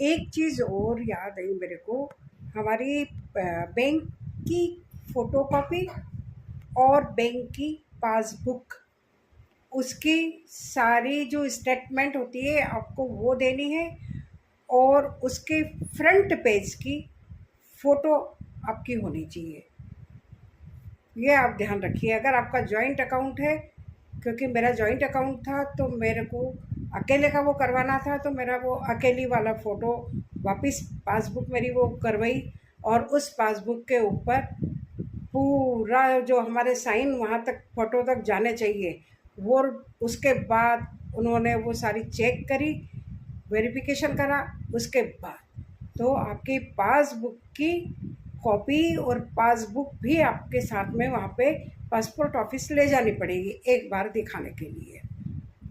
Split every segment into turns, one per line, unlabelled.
एक चीज़ और याद आई मेरे को, हमारी बैंक की फ़ोटोकॉपी और बैंक की पासबुक, उसकी सारी जो स्टेटमेंट होती है आपको वो देनी है, और उसके फ्रंट पेज की फ़ोटो आपकी होनी चाहिए। ये आप ध्यान रखिए। अगर आपका जॉइंट अकाउंट है, क्योंकि मेरा जॉइंट अकाउंट था तो मेरे को अकेले का वो करवाना था, तो मेरा वो अकेली वाला फ़ोटो वापस पासबुक मेरी वो करवाई, और उस पासबुक के ऊपर पूरा जो हमारे साइन वहाँ तक फ़ोटो तक जाने चाहिए वो, उसके बाद उन्होंने वो सारी चेक करी, वेरिफिकेशन करा, उसके बाद तो आपकी पासबुक की कॉपी और पासबुक भी आपके साथ में वहाँ पे पासपोर्ट ऑफिस ले जानी पड़ेगी एक बार दिखाने के लिए।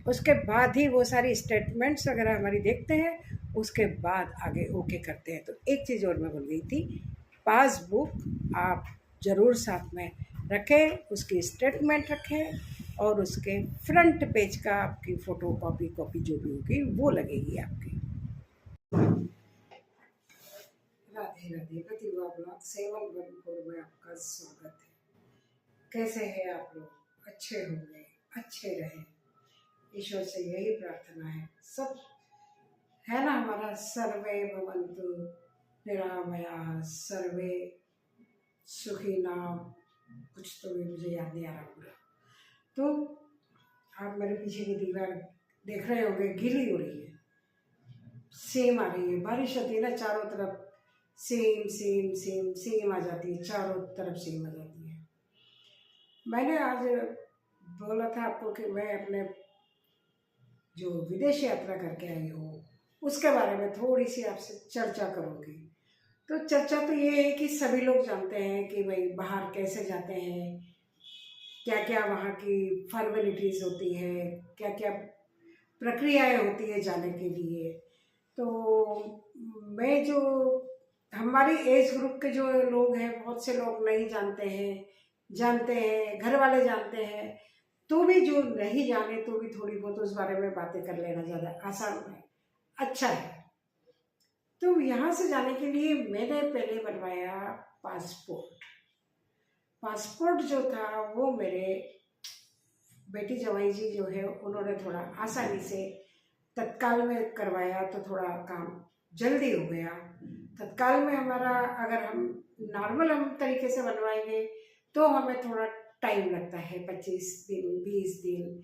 उसके बाद ही वो सारी स्टेटमेंट्स वगैरह हमारी देखते हैं, उसके बाद आगे ओके करते हैं। तो एक चीज़ और मैं भूल गई थी, पासबुक आप ज़रूर साथ में रखें, उसकी स्टेटमेंट रखें, और उसके फ्रंट पेज का आपकी फ़ोटो कॉपी जो भी होगी वो लगेगी आपकी। राधे राधे। प्रतिभा ब्लॉग 714 में आपका स्वागत है। कैसे हैं आप लोग? अच्छे होंगे, अच्छे रहें, ईश्वर से यही प्रार्थना है। सब है ना हमारा, सर्वे भवन्तु निरामया सर्वे सुखिना, कुछ तो भी मुझे याद नहीं आ रहा पूरा। तो आप मेरे पीछे की दीवार देख रहे होंगे, गीली हो रही है, सेम आ रही है। बारिश होती है ना, चारों तरफ सेम सेम सेम सेम आ जाती है, चारों तरफ सेम आ जाती है। मैंने आज बोला था आपको कि मैं अपने जो विदेश यात्रा करके आई हूँ उसके बारे में थोड़ी सी आपसे चर्चा करूँगी। तो चर्चा तो ये है कि सभी लोग जानते हैं कि भाई बाहर कैसे जाते हैं, क्या क्या वहाँ की फॉर्मेलिटीज़ होती है, क्या क्या प्रक्रियाएं होती है जाने के लिए। तो मैं जो हमारी एज ग्रुप के जो लोग हैं, बहुत से लोग नहीं जानते हैं, जानते हैं, घर वाले जानते हैं, तो भी जो नहीं जाने तो भी थोड़ी बहुत उस बारे में बातें कर लेना ज़्यादा आसान है, अच्छा है। तो यहाँ से जाने के लिए मैंने पहले बनवाया पासपोर्ट। पासपोर्ट जो था वो मेरे बेटी जवाई जी जो है उन्होंने थोड़ा आसानी से तत्काल में करवाया, तो थोड़ा काम जल्दी हो गया। तत्काल में हमारा, अगर हम नॉर्मल हम तरीके से बनवाएंगे तो हमें थोड़ा टाइम लगता है, 25 दिन, 20 दिन,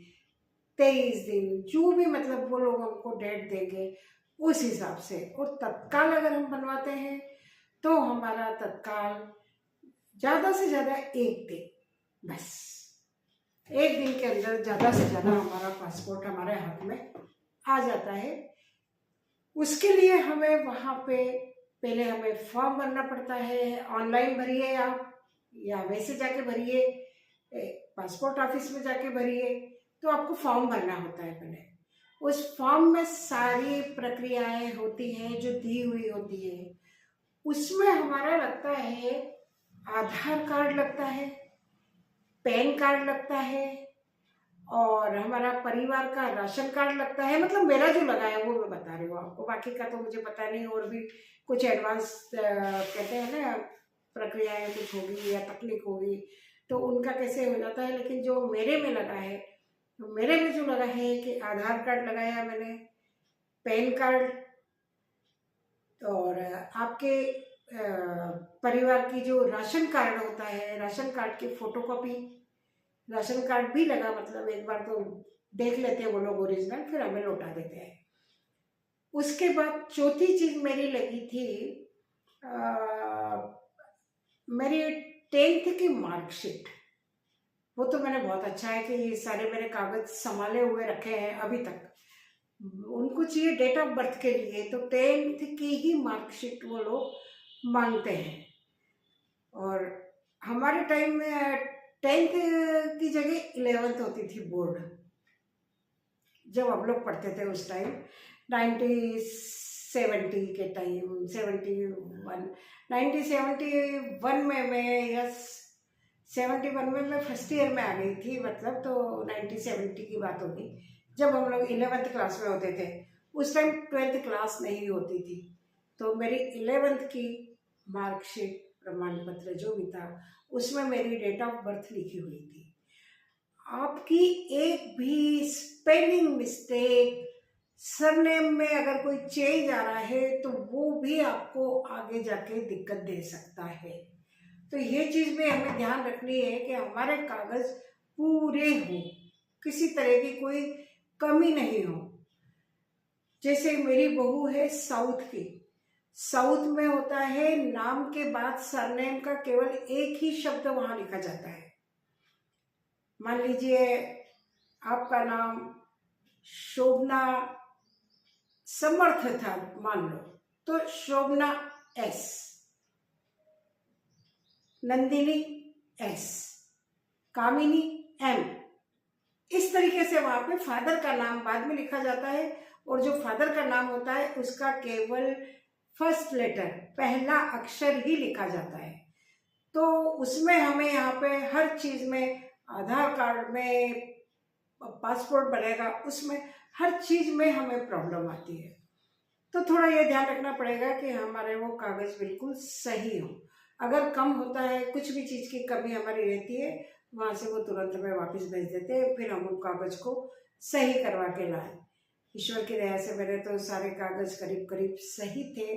23 दिन, जो भी मतलब वो लोग हमको डेट देंगे उस हिसाब से। और तत्काल अगर हम बनवाते हैं तो हमारा तत्काल ज़्यादा से ज़्यादा 1 दिन, बस 1 दिन के अंदर ज़्यादा से ज़्यादा हमारा पासपोर्ट हमारे हाथ में आ जाता है। उसके लिए हमें वहाँ पे पहले हमें फॉर्म भरना पड़ता है। ऑनलाइन भरिए आप या वैसे जाके भरिए, पासपोर्ट ऑफिस में जाके भरिए, तो आपको फॉर्म भरना होता है पहले। उस फॉर्म में सारी प्रक्रियाएं होती हैं जो दी हुई होती है। उसमें हमारा लगता है आधार कार्ड लगता है, पैन कार्ड लगता है, और हमारा परिवार का राशन कार्ड लगता है। मतलब मेरा जो लगा है वो मैं बता रही हूँ आपको, बाकी का तो मुझे पता नहीं। और भी कुछ एडवांस कहते हैं ना प्रक्रियाएं कुछ होगी या तकनीक होगी तो उनका कैसे हो जाता है, लेकिन जो मेरे में लगा है, तो मेरे में जो लगा है कि आधार कार्ड लगाया मैंने, पैन कार्ड, और आपके परिवार की जो राशन कार्ड होता है, राशन कार्ड की फोटोकॉपी, राशन कार्ड भी लगा। मतलब एक बार तो देख लेते हैं वो लोग ओरिजिनल, फिर हमें लौटा देते हैं। उसके बाद चौथी चीज मेरी लगी थी मेरी 10th की मार्कशीट। वो तो मैंने बहुत अच्छा है कि ये सारे मेरे कागज संभाले हुए रखे हैं अभी तक। उनको चाहिए डेट ऑफ बर्थ के लिए, तो 10th की ही मार्कशीट वो लोग मांगते हैं। और हमारे टाइम में 10th की जगह 11th होती थी बोर्ड, जब हम लोग पढ़ते थे उस टाइम 1970 के टाइम, 1971 में मैं, यस 71 में मैं फर्स्ट ईयर में आ गई थी। मतलब तो 1970 की बात होगी जब हम लोग 11th क्लास में होते थे। उस टाइम 12th क्लास नहीं होती थी, तो मेरी 11th की मार्कशीट प्रमाण पत्र जो भी था उसमें मेरी डेट ऑफ बर्थ लिखी हुई थी। आपकी एक भी स्पेलिंग मिस्टेक, सरनेम में अगर कोई चेंज आ रहा है तो वो भी आपको आगे जाके दिक्कत दे सकता है। तो ये चीज़ भी हमें ध्यान रखनी है कि हमारे कागज पूरे हों, किसी तरह की कोई कमी नहीं हो। जैसे मेरी बहू है साउथ की, साउथ में होता है नाम के बाद सरनेम का केवल एक ही शब्द वहां लिखा जाता है। मान लीजिए आपका नाम शोभना समर्थ था मान लो, तो शोभना एस, नंदिनी एस, कामिनी एम, इस तरीके से वहां पे फादर का नाम बाद में लिखा जाता है और जो फादर का नाम होता है उसका केवल फर्स्ट लेटर, पहला अक्षर ही लिखा जाता है। तो उसमें हमें यहाँ पे हर चीज में, आधार कार्ड में, पासपोर्ट बनेगा उसमें, हर चीज में हमें प्रॉब्लम आती है। तो थोड़ा ये ध्यान रखना पड़ेगा कि हमारे वो कागज बिल्कुल सही हो। अगर कम होता है, कुछ भी चीज की कमी हमारी रहती है, वहां से वो तुरंत में वापस भेज देते हैं, फिर हम उन कागज को सही करवा के लाए। ईश्वर की दया से मेरे तो सारे कागज करीब करीब सही थे,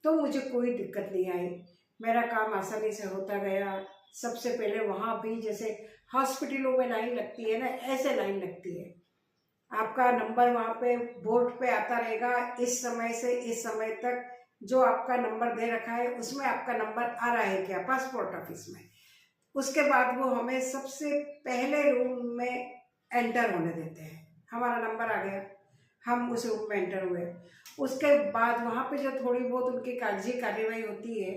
तो मुझे कोई दिक्कत नहीं आई, मेरा काम आसानी से होता गया। सबसे पहले वहां भी जैसे हॉस्पिटलों में लाइन लगती है ना, ऐसे लाइन लगती है। आपका नंबर वहां पे बोर्ड पे आता रहेगा, इस समय से इस समय तक जो आपका नंबर दे रखा है उसमें आपका नंबर आ रहा है क्या पासपोर्ट ऑफिस में। उसके बाद वो हमें सबसे पहले रूम में एंटर होने देते हैं, हमारा नंबर आ गया, हम उस रूम में एंटर हुए। उसके बाद वहाँ पे जो थोड़ी बहुत उनकी कागजी कार्यवाही होती है,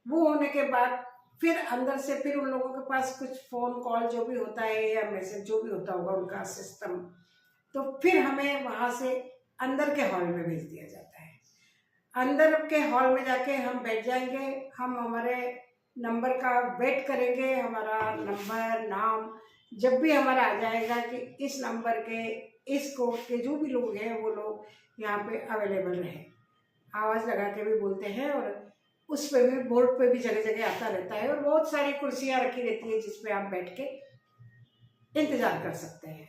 वो होने के बाद फिर अंदर से फिर उन लोगों के पास कुछ फ़ोन कॉल जो भी होता है या मैसेज जो भी होता होगा उनका सिस्टम, तो फिर हमें वहाँ से अंदर के हॉल में भेज दिया जाता है। अंदर के हॉल में जाके हम बैठ जाएंगे, हम हमारे नंबर का वेट करेंगे, हमारा नंबर नाम जब भी हमारा आ जाएगा कि इस नंबर के इस कोड के जो भी लोग हैं वो लोग यहाँ पे अवेलेबल रहे, आवाज़ लगा के भी बोलते हैं और उस पे भी बोर्ड पे भी जगह जगह आता रहता है और बहुत सारी कुर्सियाँ रखी रहती है जिसपे आप बैठ के इंतज़ार कर सकते हैं।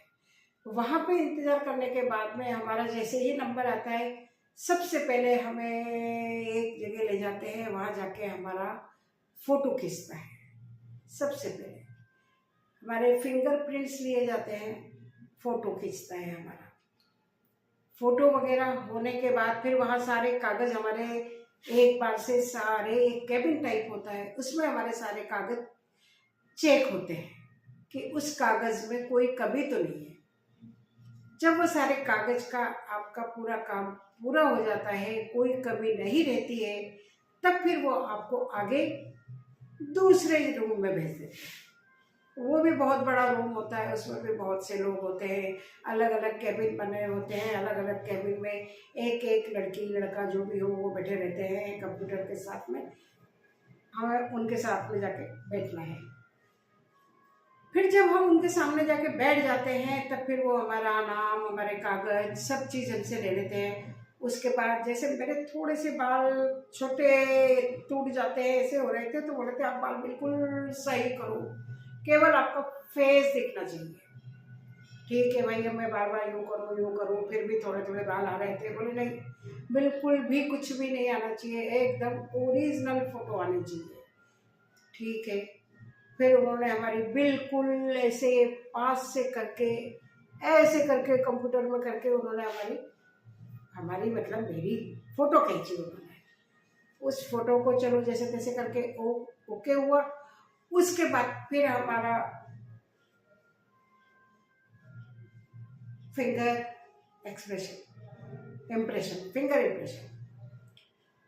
वहाँ पे इंतज़ार करने के बाद में हमारा जैसे ही नंबर आता है, सबसे पहले हमें एक जगह ले जाते हैं, वहाँ जाके हमारा फ़ोटो खींचता है। सबसे पहले हमारे फिंगरप्रिंट्स लिए जाते हैं, फ़ोटो खींचता है हमारा। फ़ोटो वगैरह होने के बाद फिर वहाँ सारे कागज़ हमारे एक बार से सारे, एक कैबिन टाइप होता है उसमें हमारे सारे कागज़ चेक होते हैं कि उस कागज़ में कोई कमी तो नहीं है। जब वो सारे कागज़ का आपका पूरा काम पूरा हो जाता है, कोई कमी नहीं रहती है, तब फिर वो आपको आगे दूसरे रूम में भेज देते हैं। वो भी बहुत बड़ा रूम होता है, उसमें भी बहुत से लोग होते हैं, अलग अलग कैबिन बने होते हैं, अलग अलग कैबिन में एक एक लड़की लड़का जो भी हो वो बैठे रहते हैं कंप्यूटर के साथ में, हमें उनके साथ में जाके बैठना है। फिर जब हम उनके सामने जाके बैठ जाते हैं तब फिर वो हमारा नाम, हमारे कागज, सब चीज़ हमसे ले लेते हैं। उसके बाद जैसे मेरे थोड़े से बाल छोटे टूट जाते हैं, ऐसे हो रहे थे, तो बोले थे आप बाल बिल्कुल सही करो, केवल आपका फेस दिखना चाहिए। ठीक है भाई, मैं बार बार यूँ करूँ, फिर भी थोड़े थोड़े बाल आ रहे थे। बोले नहीं, बिल्कुल भी कुछ भी नहीं आना चाहिए, एकदम ओरिजिनल फ़ोटो आनी चाहिए। ठीक है, फिर उन्होंने हमारी बिल्कुल ऐसे पास से करके, ऐसे करके कंप्यूटर में करके उन्होंने हमारी मतलब मेरी फ़ोटो खींची उन्होंने। उस फोटो को चलो जैसे तैसे करके ओके हुआ। उसके बाद फिर हमारा फिंगर इम्प्रेशन, फिंगर इम्प्रेशन।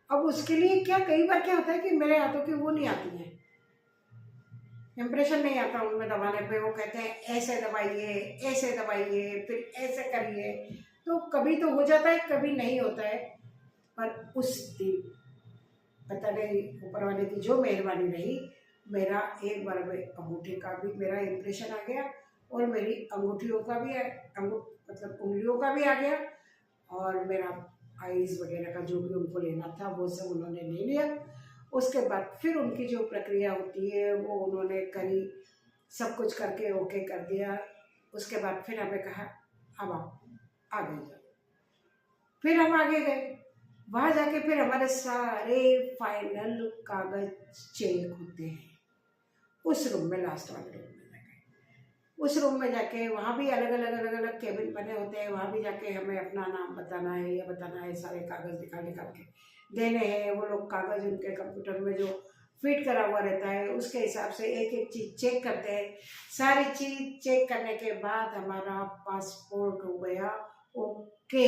अब उसके लिए कई बार क्या होता है कि मेरे हाथों की वो नहीं आती है, इम्प्रेशन नहीं आता उनमें दबाने पे। वो कहते हैं ऐसे दबाइए, ऐसे दबाइए, फिर ऐसे करिए। तो कभी तो हो जाता है, कभी नहीं होता है। पर उस दिन पता नहीं ऊपर वाले की जो मेहरबानी रही, मेरा एक बार में अंगूठे का भी मेरा इम्प्रेशन आ गया और मेरी अंगूठियों का भी मतलब उंगलियों का भी आ गया और मेरा आइज़ वगैरह का जो भी उनको लेना था वो सब उन्होंने ले लिया। उसके बाद फिर उनकी जो प्रक्रिया होती है वो उन्होंने करी, सब कुछ करके ओके कर दिया। उसके बाद फिर हमें कहा अब आप आगे जाओ। फिर हम आगे गए, वहाँ जाके फिर हमारे सारे फाइनल कागज चेक होते हैं उस रूम में, लास्ट वाले रूम में जाके। उस रूम में जाके वहाँ भी अलग अलग केबिन बने होते हैं, वहाँ भी जाके हमें अपना नाम बताना है, ये बताना है, सारे कागज निकाल के देने हैं। वो लोग कागज उनके कंप्यूटर में जो फिट करा हुआ रहता है उसके हिसाब से एक एक चीज़ चेक करते हैं। सारी चीज़ चेक करने के बाद हमारा पासपोर्ट हो गया ओके।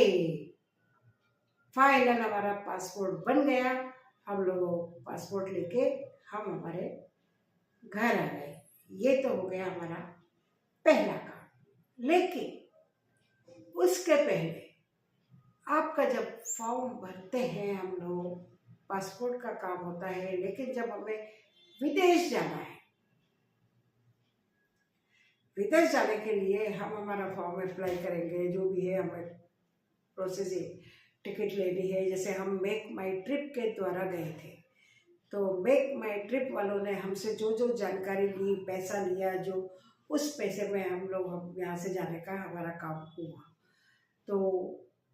फाइनल हमारा पासपोर्ट बन गया। हम लोग पासपोर्ट लेके हम हमारे घर आ गए। ये तो हो गया हमारा पहला काम। लेकिन उसके पहले आपका जब फॉर्म भरते हैं हम लोग, पासपोर्ट का काम होता है, लेकिन जब हमें विदेश जाना है, विदेश जाने के लिए हम हमारा फॉर्म अप्लाई करेंगे, जो भी है हमें प्रोसेसिंग टिकट लेनी है। जैसे हम मेक माई ट्रिप के द्वारा गए थे, तो मेक माई ट्रिप वालों ने हमसे जो जो जानकारी ली, पैसा लिया, जो उस पैसे में हम यहाँ से जाने का हमारा काम हुआ। तो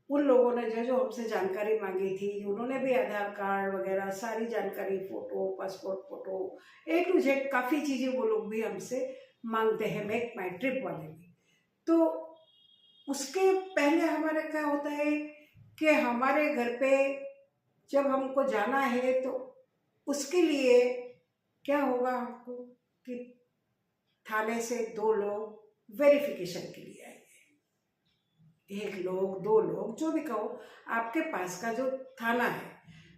उन लोगों ने जो जो हमसे जानकारी मांगी थी, उन्होंने भी आधार कार्ड वगैरह सारी जानकारी, photo, passport photo, A to Z काफ़ी चीज़ें वो लोग भी हमसे मांगते हैं, मेक माई ट्रिप वाले भी। तो उसके पहले हमारा क्या होता है कि हमारे घर पे जब हमको जाना है तो उसके लिए क्या होगा हमको कि थाने से 2 लोग वेरिफिकेशन के लिए आएंगे। 1 लोग 2 लोग जो भी कहो, आपके पास का जो थाना है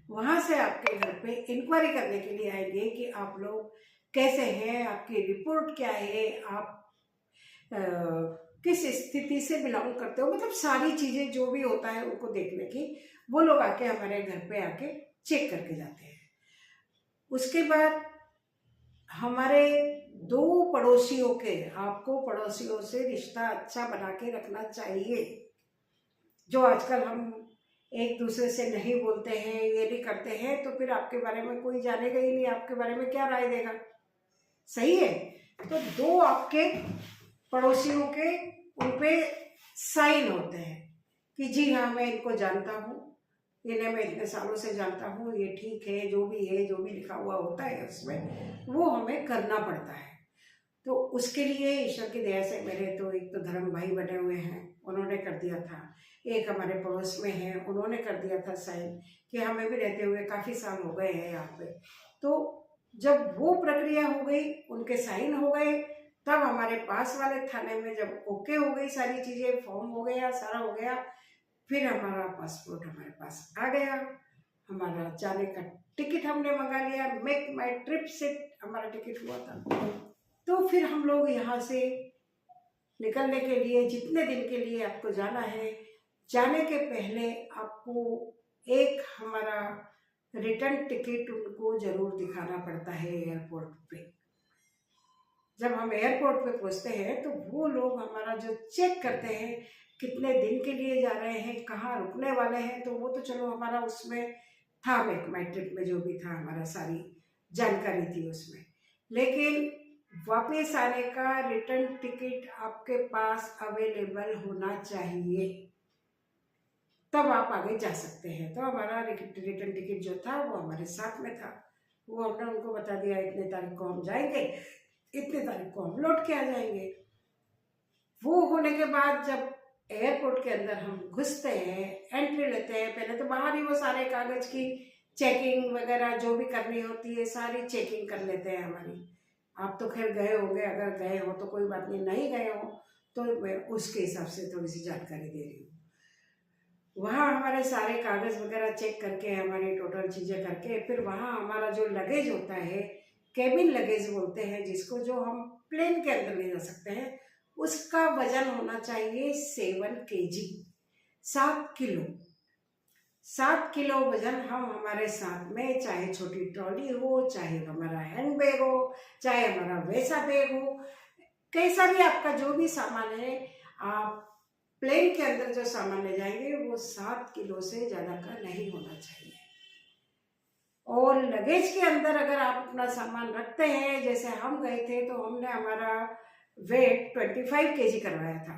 वहाँ से आपके घर पे इंक्वायरी करने के लिए आएंगे कि आप लोग कैसे हैं, आपकी रिपोर्ट क्या है, आप किस स्थिति से बिलोंग करते हो, मतलब सारी चीज़ें जो भी होता है उनको देखने की वो लोग आके हमारे घर पे आके चेक करके जाते हैं। उसके बाद हमारे 2 पड़ोसियों के, आपको पड़ोसियों से रिश्ता अच्छा बना के रखना चाहिए। जो आजकल हम एक दूसरे से नहीं बोलते हैं, ये नहीं करते हैं, तो फिर आपके बारे में कोई जानेगा ही नहीं, आपके बारे में क्या राय देगा, सही है। तो 2 आपके पड़ोसियों के उन पे साइन होते हैं कि जी हाँ मैं इनको जानता हूँ, इन्हें मैं इतने सालों से जानता हूँ, ये ठीक है, जो भी है, जो भी लिखा हुआ होता है उसमें वो हमें करना पड़ता है। तो उसके लिए ईश्वर की दया से मेरे तो एक तो धर्म भाई बने हुए हैं, उन्होंने कर दिया था। एक हमारे पड़ोस में है, उन्होंने कर दिया था साइन, कि हमें भी रहते हुए काफ़ी साल हो गए हैं यहाँ पे। तो जब वो प्रक्रिया हो गई, उनके साइन हो गए, तब हमारे पास वाले थाने में जब ओके हो गई सारी चीज़ें, फॉर्म हो गया, सारा हो गया, फिर हमारा पासपोर्ट हमारे पास आ गया। हमारा जाने का टिकट हमने मंगा लिया, मेक माई ट्रिप से हमारा टिकट हुआ था। तो फिर हम लोग यहाँ से निकलने के लिए, जितने दिन के लिए आपको जाना है, जाने के पहले आपको एक हमारा रिटर्न टिकट उनको ज़रूर दिखाना पड़ता है एयरपोर्ट पे। जब हम एयरपोर्ट पे पहुँचते हैं तो वो लोग हमारा जो चेक करते हैं, कितने दिन के लिए जा रहे हैं, कहाँ रुकने वाले हैं, तो वो तो चलो हमारा उसमें था, मेक माई ट्रिप में जो भी था हमारा सारी जानकारी थी उसमें। लेकिन वापस आने का रिटर्न टिकट आपके पास अवेलेबल होना चाहिए, तब आप आगे जा सकते हैं। तो हमारा रिटर्न टिकट जो था वो हमारे साथ में था, वो हमने उनको बता दिया इतने तारीख को हम जाएंगे, इतने तारीख को हम लौट के आ जाएंगे। वो होने के बाद जब एयरपोर्ट के अंदर हम घुसते हैं, एंट्री लेते हैं, पहले तो बाहर ही वो सारे कागज की चेकिंग वगैरह जो भी करनी होती है सारी चेकिंग कर लेते हैं हमारी। आप तो खैर गए होंगे, अगर गए हो तो कोई बात नहीं, नहीं गए हो तो मैं उसके हिसाब से थोड़ी सी जानकारी दे रही हूँ। वहाँ हमारे सारे कागज वगैरह चेक करके, हमारी टोटल चीज़ें करके, फिर वहाँ हमारा जो लगेज होता है, केबिन लगेज बोलते हैं जिसको, जो हम प्लेन के अंदर ले जा सकते हैं, उसका वजन होना चाहिए 7 kg, 7 किलो। 7 किलो वजन हम हमारे साथ में, चाहे छोटी ट्रॉली हो, चाहे हमारा हैंड बैग हो, चाहे हमारा वैसा बैग हो, कैसा भी आपका जो भी सामान है, आप प्लेन के अंदर जो सामान ले जाएंगे वो 7 किलो से ज़्यादा का नहीं होना चाहिए। और लगेज के अंदर अगर आप अपना सामान रखते हैं, जैसे हम गए थे तो हमने हमारा वेट 25 केजी करवाया था,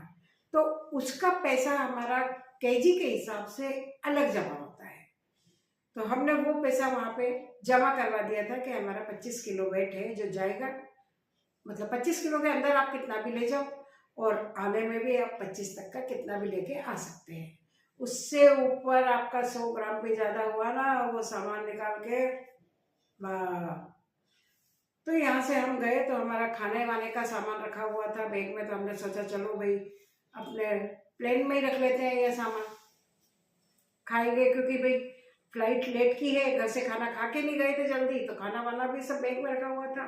तो उसका पैसा हमारा केजी के हिसाब से अलग जमा होता है। तो हमने वो पैसा वहाँ पे जमा करवा दिया था कि हमारा 25 किलो वेट है जो जाएगा, मतलब 25 किलो के अंदर आप कितना भी ले जाओ और आने में भी आप 25 तक का कितना भी लेके आ सकते हैं। उससे ऊपर आपका 100 ग्राम भी ज़्यादा हुआ ना, वो सामान निकाल के तो यहाँ से हम गए तो हमारा खाने वाने का सामान रखा हुआ था बैग में, तो हमने सोचा चलो भाई अपने प्लेन में ही रख लेते हैं ये सामान, खाएंगे, क्योंकि भाई फ्लाइट लेट की है, घर से खाना खा के नहीं गए थे जल्दी, तो खाना वाना भी सब बैग में रखा हुआ था।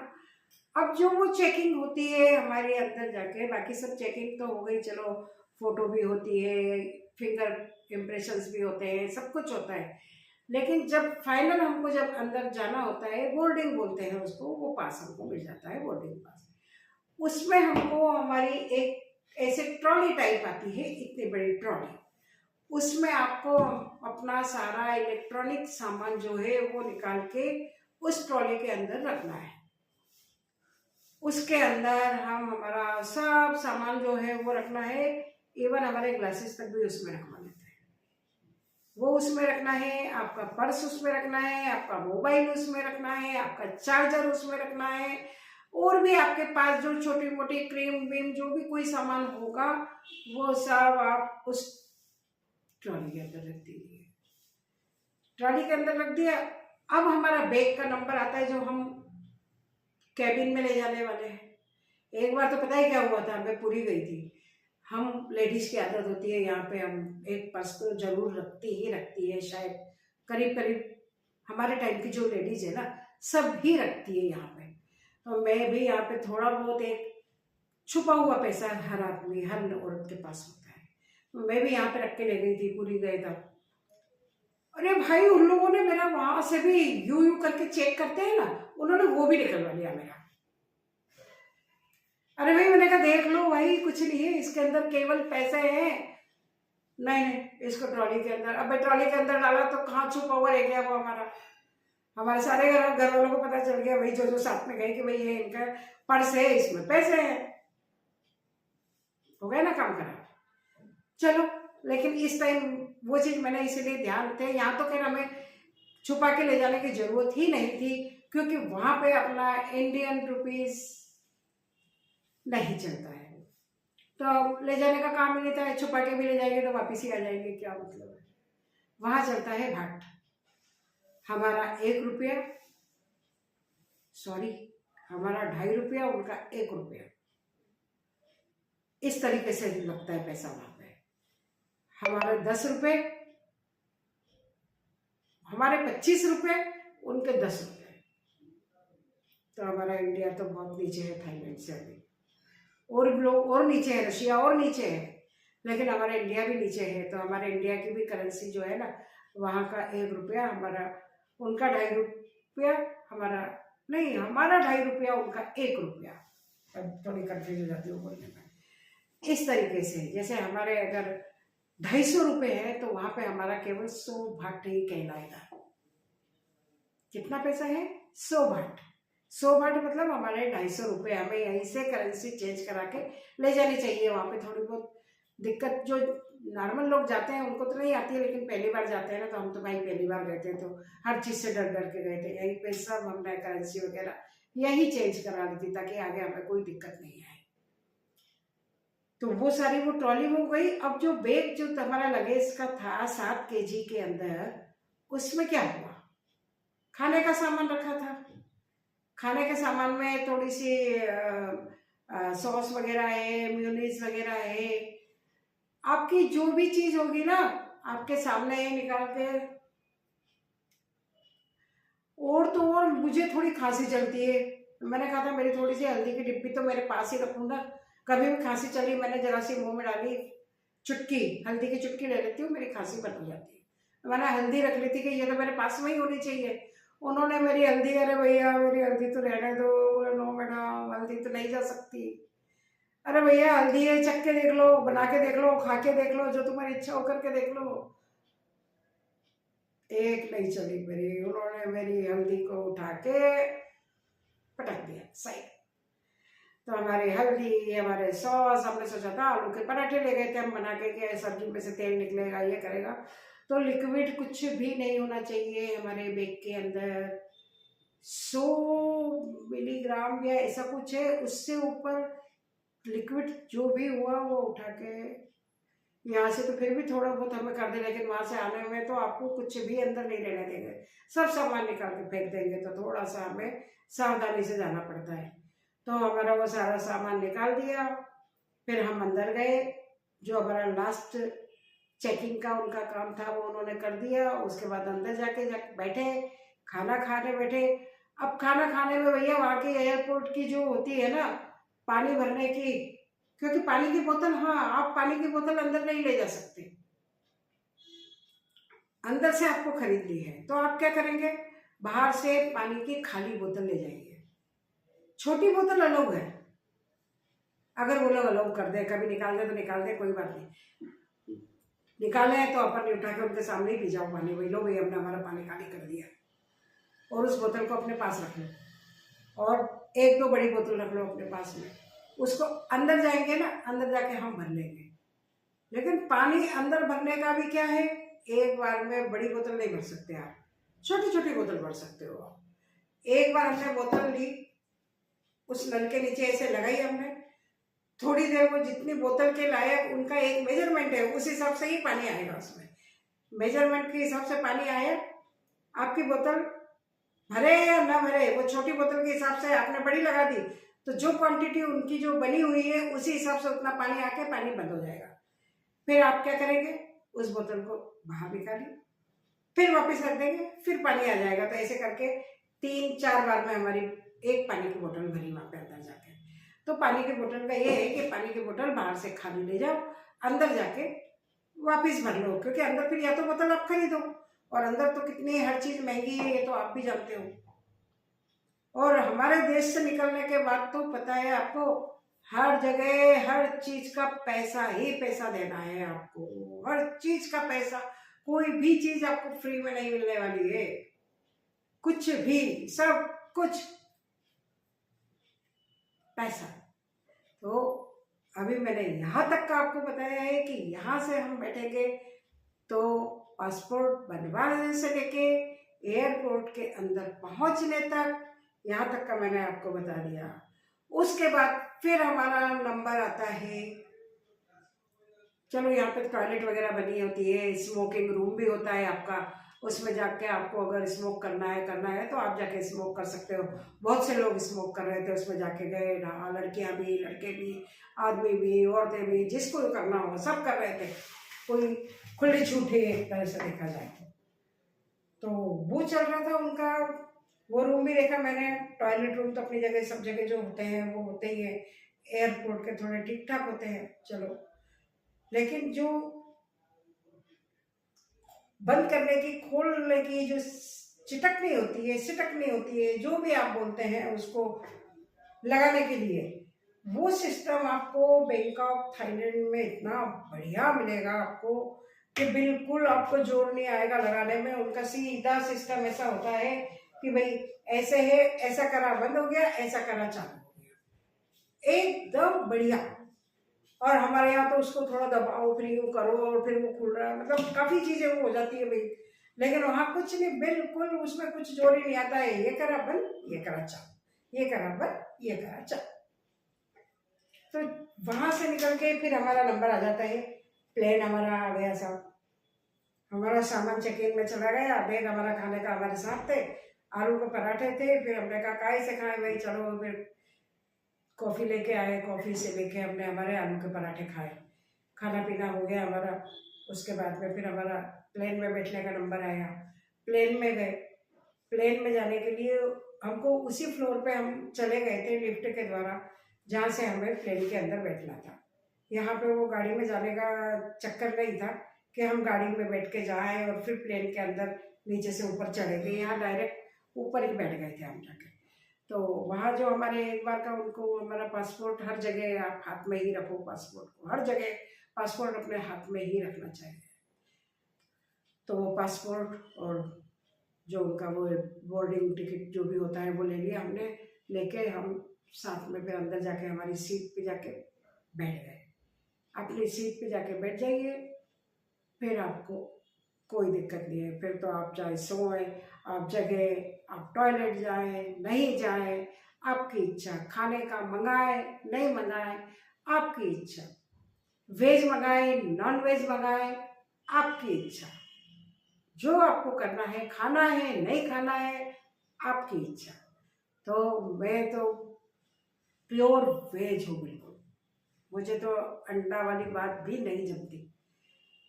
अब जो वो चेकिंग होती है हमारे अंदर जाके, बाकी सब चेकिंग तो हो गई, चलो फोटो भी होती है, फिंगर इम्प्रेशंस भी होते हैं, सब कुछ होता है, लेकिन जब फाइनल हमको जब अंदर जाना होता है, बोर्डिंग बोलते हैं उसको, वो पास हमको मिल जाता है, बोर्डिंग पास। उसमें हमको हमारी एक ऐसे ट्रॉली टाइप आती है, इतनी बड़ी ट्रॉली, उसमें आपको अपना सारा इलेक्ट्रॉनिक सामान जो है वो निकाल के उस ट्रॉली के अंदर रखना है। उसके अंदर हम हमारा सब सामान जो है वो रखना है, इवन हमारे ग्लासेस तक भी उसमें रखवा लेते हैं, वो उसमें रखना है, आपका पर्स उसमें रखना है, आपका मोबाइल उसमें रखना है, आपका चार्जर उसमें रखना है, और भी आपके पास जो छोटी मोटी क्रीम वीम जो भी कोई सामान होगा वो सब आप उस ट्रॉली के अंदर रख दीजिए। ट्रॉली के अंदर रख दिया। अब हमारा बैग का नंबर आता है जो हम कैबिन में ले जाने वाले हैं। एक बार तो पता है क्या हुआ था, मैं पूरी गई थी, हम लेडीज की आदत होती है यहाँ पे, हम एक पर्स तो जरूर रखती है शायद, करीब करीब हमारे टाइम की जो लेडीज है ना सब ही रखती है यहाँ पे। तो मैं भी यहाँ पे थोड़ा बहुत एक छुपा हुआ पैसा हर आदमी हर औरत के पास होता है, तो मैं भी यहाँ पे रख के ले गई थी, पूरी गए था। अरे भाई उन लोगों ने मेरा वहां से भी यू करके चेक करते हैं ना, उन्होंने वो भी निकलवा लिया मेरा। अरे भाई मैंने कहा देख लो भाई कुछ नहीं है इसके अंदर, केवल पैसे हैं। नहीं नहीं, इसको ट्रॉली के अंदर, अब भाई ट्रॉली के अंदर डाला तो कहाँ छुपा हुआ रह गया वो हमारा, हमारे सारे घर वालों को पता चल गया भाई, जो जो साथ में गए कि भाई ये इनका पर्स है, इसमें पैसे हैं, हो गया ना काम खराब। चलो, लेकिन इस टाइम वो चीज मैंने इसीलिए ध्यान थे, यहाँ तो खैर हमें छुपा के ले जाने की जरूरत ही नहीं थी, क्योंकि वहां पे अपना इंडियन रुपीज नहीं चलता है, तो ले जाने का काम ही नहीं था, छुपा के भी ले जाएंगे तो वापिस ही आ जाएंगे, क्या मतलब है। वहां चलता है भाट, हमारा 1 रुपया, सॉरी हमारा 2.5 रुपया, उनका 1 रुपया, इस तरीके से लगता है पैसा वहां पे। हमारे 10 रुपए, हमारे 25 रुपए, उनके 10 रुपए। तो हमारा इंडिया तो बहुत नीचे है थाईलैंड से अभी, और लोग और नीचे है, रशिया और नीचे है, लेकिन हमारा इंडिया भी नीचे है। तो हमारे इंडिया की भी करेंसी जो है ना, वहाँ का 1 रुपया हमारा, उनका 2.5 रुपया हमारा, नहीं हमारा 2.5 रुपया, उनका 1 रुपया। अब थोड़ी कंफ्यूज हो जाती हूँ बोलने में। इस तरीके से जैसे हमारे अगर 250 रुपये है तो वहां पे हमारा केवल 100 भाट ही कहलाएगा। कितना पैसा है? 100 भाट। 100 भाट मतलब हमारे 250 रुपये, हमें यहीं से करेंसी चेंज करा के ले जानी चाहिए। वहां पे थोड़ी बहुत दिक्कत जो नॉर्मल लोग जाते हैं उनको तो नहीं आती है, लेकिन पहली बार जाते हैं ना, तो हम तो भाई पहली बार गए थे तो हर चीज से डर डर के गए थे। यहीं पे सब हमने करेंसी वगैरह यही चेंज करा ली थी ताकि आगे हमें कोई दिक्कत नहीं आए। तो वो सारी वो ट्रॉली हो गई। अब जो बैग जो हमारा लगेज का था 7 केजी के अंदर, उसमें क्या हुआ, खाने का सामान रखा था। खाने के सामान में थोड़ी सी सॉस वगैरह है, म्यूनीस वगैरह है, आपकी जो भी चीज होगी ना आपके सामने निकाल के। और तो और मुझे थोड़ी खांसी चलती है, मैंने कहा था मेरी थोड़ी सी हल्दी की डिब्बी तो मेरे पास ही रखूंगा, कभी भी खांसी चली मैंने जरा सी मुंह में डाली, चुटकी हल्दी की चुटकी ले लेती हूँ, मेरी खांसी बंद हो जाती है। मैंने हल्दी रख ली थी कि ये तो मेरे पास में ही होनी चाहिए। उन्होंने मेरी हल्दी, अरे भैया मेरी हल्दी तो रहने दो, बोले नो मैडम हल्दी तो नहीं जा सकती। अरे भैया हल्दी है, चख के देख लो, बना के देख लो, खा के देख लो, जो तुम्हारी इच्छा हो करके देख लो। एक नहीं चली मेरी, उन्होंने मेरी हल्दी को उठा के पटक दिया सही। तो हमारी हल्दी, हमारे सॉस, हमने सोचा था आलू के पराठे ले गए थे हम बना के, सब्जी में से तेल निकलेगा, ये करेगा। तो लिक्विड कुछ भी नहीं होना चाहिए हमारे बेक के अंदर। 100 मिलीग्राम या ऐसा कुछ है, उससे ऊपर लिक्विड जो भी हुआ वो उठा के यहाँ से, तो फिर भी थोड़ा बहुत हमें कर दे, लेकिन वहां से आने में तो आपको कुछ भी अंदर नहीं रहने देंगे, सब सामान निकाल के फेंक देंगे। तो थोड़ा सा हमें सावधानी से जाना पड़ता है। तो हमारा वो सारा सामान निकाल दिया, फिर हम अंदर गए। जो हमारा लास्ट चेकिंग का उनका काम था वो उन्होंने कर दिया। उसके बाद अंदर जाके बैठे, खाना खाने बैठे। अब खाना खाने में भैया वहाँ की एयरपोर्ट की जो होती है ना पानी भरने की, क्योंकि पानी की बोतल, हाँ आप पानी की बोतल अंदर नहीं ले जा सकते, अंदर से आपको खरीदनी है। तो आप क्या करेंगे, बाहर से पानी की खाली बोतल ले जाएंगे। छोटी बोतल अलाउ है, अगर वो लोग अलाउ कर दे, कभी निकाल दे तो निकाल दे, कोई बात नहीं। निकाले तो अपन उठा के उनके सामने ही पी जाओ पानी, वही लो भैया हमने हमारा पानी खाली कर दिया। और उस बोतल को अपने पास रख लो, और 1-2 बड़ी बोतल रख लो अपने पास में। उसको अंदर जाएंगे ना, अंदर जाके हम भर लेंगे। लेकिन पानी अंदर भरने का भी क्या है, एक बार में बड़ी बोतल नहीं भर सकते आप, छोटी छोटी बोतल भर सकते हो आप। एक बार हमने बोतल ली, उस नल के नीचे ऐसे लगाई हमने, थोड़ी देर वो जितनी बोतल के लायक उनका एक मेजरमेंट है, उस हिसाब से ही पानी आएगा। उसमें मेजरमेंट के हिसाब से पानी आया, आपकी बोतल भरे या ना भरे, वो छोटी बोतल के हिसाब से आपने बड़ी लगा दी, तो जो क्वांटिटी उनकी जो बनी हुई है उसी हिसाब से उतना पानी आके पानी बंद हो जाएगा। फिर आप क्या करेंगे, उस बोतल को बाहर निकालिए, फिर वापस रख देंगे, फिर पानी आ जाएगा। तो ऐसे करके 3-4 बार में हमारी एक पानी की बोतल भरी वहाँ पे अंदर जाके। तो पानी की बोतल का ये है कि पानी की बोतल बाहर से खाली ले जाओ, अंदर जाके वापस भर लो, क्योंकि अंदर फिर या तो बोतल आप खरीदो, और अंदर तो कितनी हर चीज महंगी है ये तो आप भी जानते हो। और हमारे देश से निकलने के बाद तो पता है आपको, हर जगह हर चीज का पैसा ही पैसा देना है आपको, हर चीज का पैसा। कोई भी चीज आपको फ्री में नहीं मिलने वाली है, कुछ भी, सब कुछ पैसा। तो अभी मैंने यहाँ तक का आपको बताया है कि यहाँ से हम बैठेंगे तो पासपोर्ट बनवाने से लेके एयरपोर्ट के अंदर पहुंचने तक, यहाँ तक का मैंने आपको बता दिया। उसके बाद फिर हमारा नंबर आता है, चलो यहाँ पे टॉयलेट वगैरह बनी होती है, स्मोकिंग रूम भी होता है आपका, उसमें जाके आपको अगर स्मोक करना है तो आप जाके स्मोक कर सकते हो। बहुत से लोग स्मोक कर रहे थे, उसमें जाके गए, लड़कियां भी, लड़के भी, आदमी भी, औरतें भी, जिसको करना हो सब कर रहे थे। कोई खुली छूट है एक तरह से देखा जाए तो वो चल रहा था उनका। वो रूम भी देखा मैंने, टॉयलेट रूम तो अपनी जगह सब जगह जो होते हैं वो होते ही है, एयरपोर्ट के थोड़े ठीक ठाक होते हैं चलो। लेकिन जो बंद करने की, खोलने की जो चिटकनी होती है, सिटकनी होती है, जो भी आप बोलते हैं उसको लगाने के लिए, वो सिस्टम आपको बैंकॉक थाईलैंड में इतना बढ़िया मिलेगा आपको कि बिल्कुल आपको जोर नहीं आएगा लगाने में। उनका सीधा सिस्टम ऐसा होता है कि भाई ऐसे है, ऐसा करा बंद हो गया, ऐसा करा चालू हो गया, एकदम बढ़िया। और हमारे यहाँ तो उसको थोड़ा दबाओ, फिर यूँ करो और फिर वो खुल रहा है, मतलब काफ़ी चीज़ें वो हो जाती है भाई। लेकिन वहाँ कुछ नहीं, बिल्कुल उसमें कुछ जोर ही नहीं आता है, ये करा बंद, ये करा चालू, ये करा बंद, ये करा चालू। तो वहाँ से निकल के फिर हमारा नंबर आ जाता है, प्लेन हमारा आ गया सब, हमारा सामान चेक इन में चला गया, बैग हमारा खाने का हमारे साथ थे, आलू के पराठे थे। फिर हमने कहा काहे से खाए भाई, चलो फिर कॉफ़ी लेके आए, कॉफ़ी से लेके हमने हमारे आलू के पराठे खाए, खाना पीना हो गया हमारा। उसके बाद में फिर हमारा प्लेन में बैठने का नंबर आया, प्लेन में गए। प्लेन में जाने के लिए हमको उसी फ्लोर पे हम चले गए थे लिफ्ट के द्वारा, जहाँ से हमें प्लेन के अंदर बैठना था। यहाँ पे वो गाड़ी में जाने का चक्कर नहीं था कि हम गाड़ी में बैठ के जाएँ और फिर प्लेन के अंदर नीचे से ऊपर चढ़े गए, यहाँ डायरेक्ट ऊपर ही बैठ गए थे हम जाके। तो वहाँ जो हमारे एक बार का उनको हमारा पासपोर्ट हर जगह आप हाथ में ही रखो, पासपोर्ट को हर जगह पासपोर्ट अपने हाथ में ही रखना चाहिए। तो वो पासपोर्ट और जो उनका वो बोर्डिंग टिकट जो भी होता है वो ले लिया हमने। लेके हम साथ में फिर अंदर जाके हमारी सीट पे जाके बैठ गए। अपनी सीट पे जाके बैठ जाइए, फिर आपको कोई दिक्कत नहीं है। फिर तो आप चाहे सोए, आप जगह, आप टॉयलेट जाए नहीं जाए, आपकी इच्छा। खाने का मंगाए नहीं मंगाए, आपकी इच्छा। वेज मंगाए नॉन वेज मंगाए, आपकी इच्छा। जो आपको करना है, खाना है नहीं खाना है, आपकी इच्छा। तो मैं तो प्योर वेज हूँ बिल्कुल। मुझे तो अंडा वाली बात भी नहीं जमती।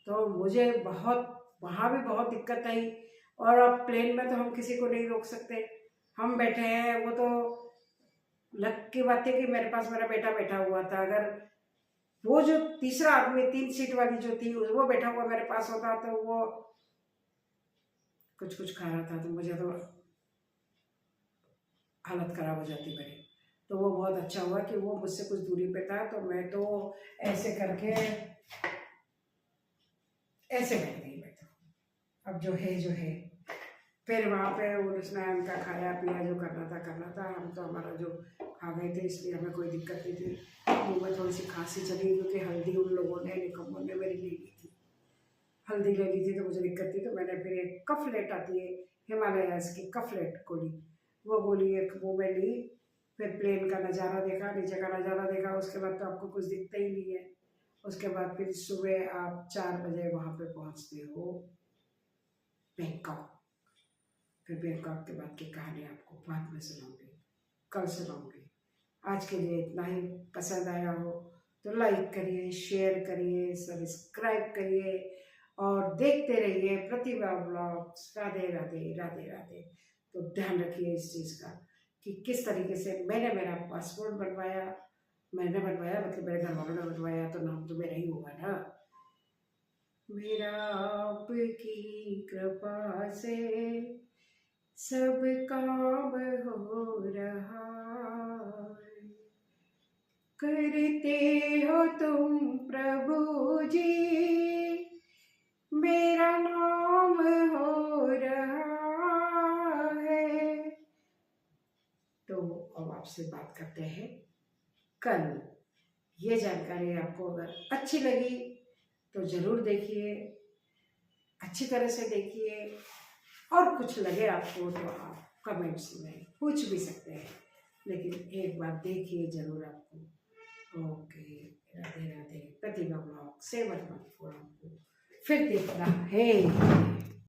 तो मुझे बहुत वहाँ भी बहुत दिक्कत आई। और अब प्लेन में तो हम किसी को नहीं रोक सकते। हम बैठे हैं, वो तो लक की बात है कि मेरे पास मेरा बेटा बैठा हुआ था। अगर वो जो तीसरा आदमी 3 सीट वाली जो थी वो बैठा हुआ मेरे पास होता तो वो कुछ कुछ खा रहा था तो मुझे तो हालत ख़राब हो जाती मेरी। तो वो बहुत अच्छा हुआ कि वो मुझसे कुछ दूरी पे था। तो मैं तो ऐसे करके ऐसे बैठ गई। मैं तो अब जो है। फिर वहाँ पे उसने उनका खाया पिया जो करना था। हम तो हमारा जो खा गए थे, इसलिए हमें कोई दिक्कत नहीं थी। मुँह में थोड़ी सी खांसी चली क्योंकि हल्दी उन लोगों ने निकम्मों ने मेरी ले ली थी। हल्दी ले ली थी तो मुझे दिक्कत थी। तो मैंने फिर एक कफलेट आती है हिमालयाज़ की, कफलेट गोली, वो गोली एक मुँह में ली। फिर प्लेन का नज़ारा देखा, नीचे का नज़ारा देखा। उसके बाद तो आपको कुछ दिखता ही नहीं है। उसके बाद फिर सुबह आप 4 बजे वहाँ पे पहुँचते हो बैंकॉक। फिर बैंकॉक के बाद की कहानी आपको बाद में सुनाऊंगी, कल सुनाऊंगी। आज के लिए इतना ही। पसंद आया हो तो लाइक करिए, शेयर करिए, सब्सक्राइब करिए और देखते रहिए प्रतिभा ब्लॉग्स। राधे राधे राधे राधे। तो ध्यान रखिए इस चीज़ का कि किस तरीके से मैंने मेरा पासपोर्ट बनवाया। मैंने बनवाया मतलब मेरे घर वालों ने बनवाया, तो नाम तो मेरा ही होगा ना। मेरा आपकी कृपा से सब काम हो रहा है। करते हो तुम प्रभु जी, मेरा नाम हो रहा है। तो अब आपसे बात करते हैं कल। ये जानकारी आपको अगर अच्छी लगी तो ज़रूर देखिए, अच्छी तरह से देखिए। और कुछ लगे आपको तो आप कमेंट्स में पूछ भी सकते हैं, लेकिन एक बार देखिए ज़रूर आपको। ओके, राधे राधे। प्रतिभा ब्लॉग से मत आपको फिर देखना है।